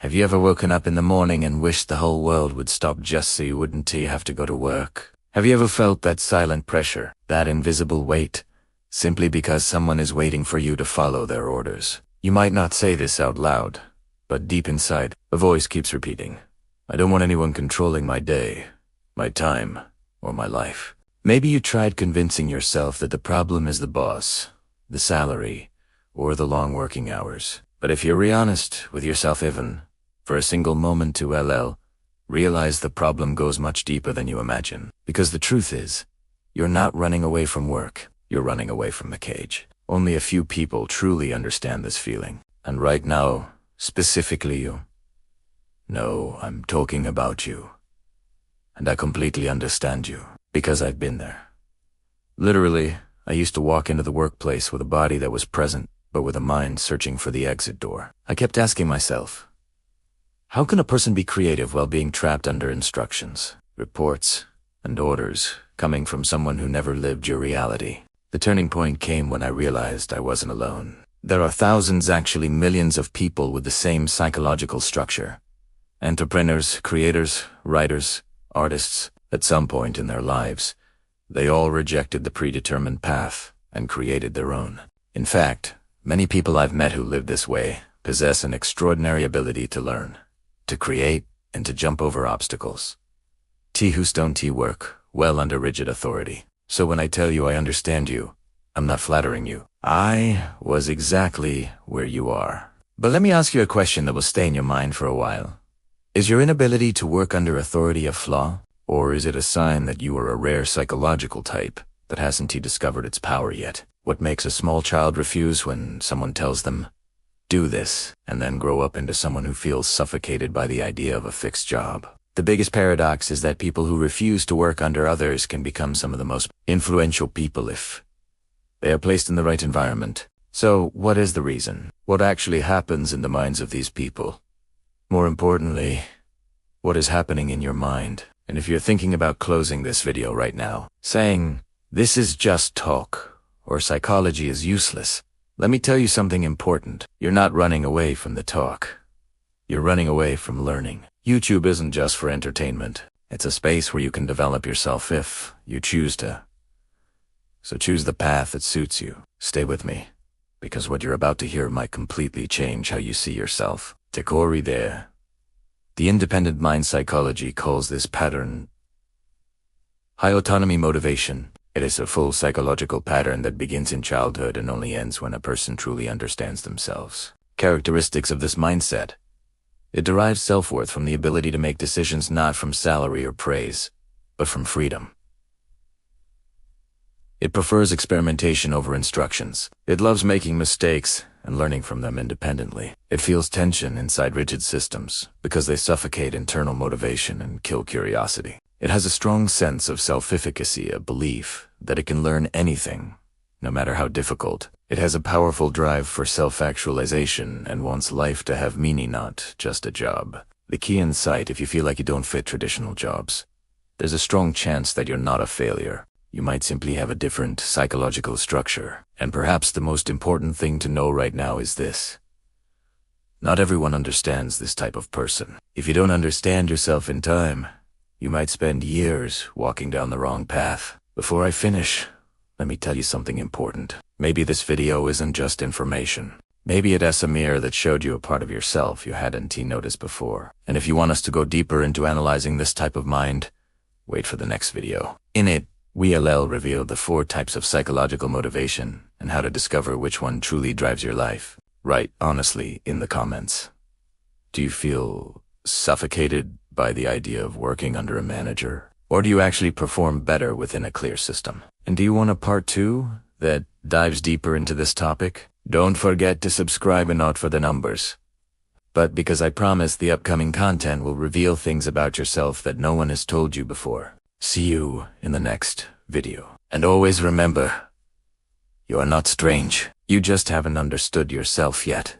Have you ever woken up in the morning and wished the whole world would stop just so you wouldn't have to go to work? Have you ever felt that silent pressure, that invisible weight, simply because someone is waiting for you to follow their orders? You might not say this out loud, but deep inside, a voice keeps repeating, I don't want anyone controlling my day, my time, or my life. Maybe you tried convincing yourself that the problem is the boss, the salary, or the long working hours. But if you're honest with yourself even, for a single moment to realize the problem goes much deeper than you imagine. Because the truth is, you're not running away from work, you're running away from the cage. Only a few people truly understand this feeling. And right now, specifically you. No, I'm talking about you. And I completely understand you, because I've been there. Literally, I used to walk into the workplace with a body that was present, but with a mind searching for the exit door. I kept asking myself, how can a person be creative while being trapped under instructions, reports, and orders coming from someone who never lived your reality? The turning point came when I realized I wasn't alone. There are thousands, actually millions of people with the same psychological structure. Entrepreneurs, creators, writers, artists. At some point in their lives, they all rejected the predetermined path and created their own. In fact, many people I've met who live this way possess an extraordinary ability to learn, to create, and to jump over obstacles. Who don't work well under rigid authority. So when I tell you I understand you, I'm not flattering you. I was exactly where you are. But let me ask you a question that will stay in your mind for a while. Is your inability to work under authority a flaw? Or is it a sign that you are a rare psychological type that hasn't discovered its power yet? What makes a small child refuse when someone tells them, do this, and then grow up into someone who feels suffocated by the idea of a fixed job? The biggest paradox is that people who refuse to work under others can become some of the most influential people if they are placed in the right environment. So, what is the reason? What actually happens in the minds of these people? More importantly, what is happening in your mind? And if you're thinking about closing this video right now, saying, this is just talk, or psychology is useless, let me tell you something important. You're not running away from the talk. You're running away from learning. YouTube isn't just for entertainment. It's a space where you can develop yourself if you choose to. So choose the path that suits you. Stay with me, because what you're about to hear might completely change how you see yourself. Tekori there. The independent mind psychology calls this pattern high autonomy motivation. It is a full psychological pattern that begins in childhood and only ends when a person truly understands themselves. Characteristics of this mindset. It derives self-worth from the ability to make decisions not from salary or praise, but from freedom. It prefers experimentation over instructions. It loves making mistakes and learning from them independently. It feels tension inside rigid systems because they suffocate internal motivation and kill curiosity. It has a strong sense of self-efficacy, a belief that it can learn anything, no matter how difficult. It has a powerful drive for self-actualization and wants life to have meaning, not just a job. The key insight: if you feel like you don't fit traditional jobs, there's a strong chance that you're not a failure. You might simply have a different psychological structure. And perhaps the most important thing to know right now is this. Not everyone understands this type of person. If you don't understand yourself in time, you might spend years walking down the wrong path. Before I finish, let me tell you something important. Maybe this video isn't just information. Maybe it has a mirror that showed you a part of yourself you hadn't noticed before. And if you want us to go deeper into analyzing this type of mind, wait for the next video. In it, we reveal the 4 types of psychological motivation and how to discover which one truly drives your life. Write honestly in the comments. Do you feel suffocated by the idea of working under a manager? Or do you actually perform better within a clear system? And do you want a part 2 that dives deeper into this topic? Don't forget to subscribe and not for the numbers, but because I promise the upcoming content will reveal things about yourself that no one has told you before. See you in the next video. And always remember, you are not strange. You just haven't understood yourself yet.